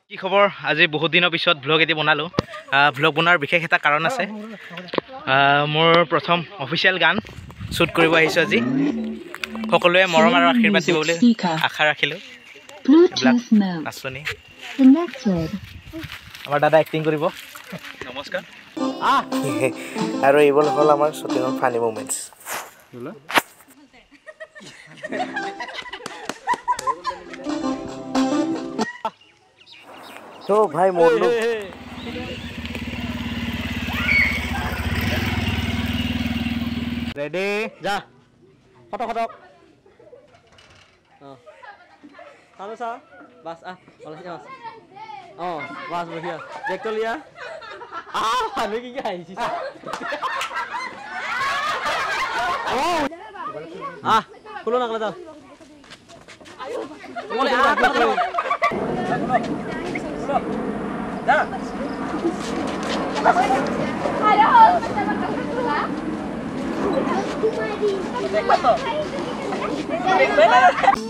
কি খবৰ আজি বহুত দিনৰ পিছত ব্লগ এটি বনালোঁ ব্লগ বনোৱাৰ বিশেষ এটা কাৰণ আছে মোৰ প্ৰথম অফিচিয়েল গান শ্বুট কৰিব আহিছোঁ আজি সকলোৱে মৰম আৰু আশীৰ্বাদ দিব বুলি আশা ৰাখিলোঁ নাচনি আমাৰ দাদা এক্টিং কৰিব নমস্কাৰ আৰু এইবোৰ হ'ল আমাৰ শ্বুটিঙৰ ফানি মোমেণ্টছ তো ভাই মরলো রেডি যা photo photo Halo sa, bas olah mas. Bas berdua. Cek tuh lihat. Anu gini aja sih. Kulo nak lihat. Ayo. Boleh kulo. Dah. Halo. Cek foto. Cek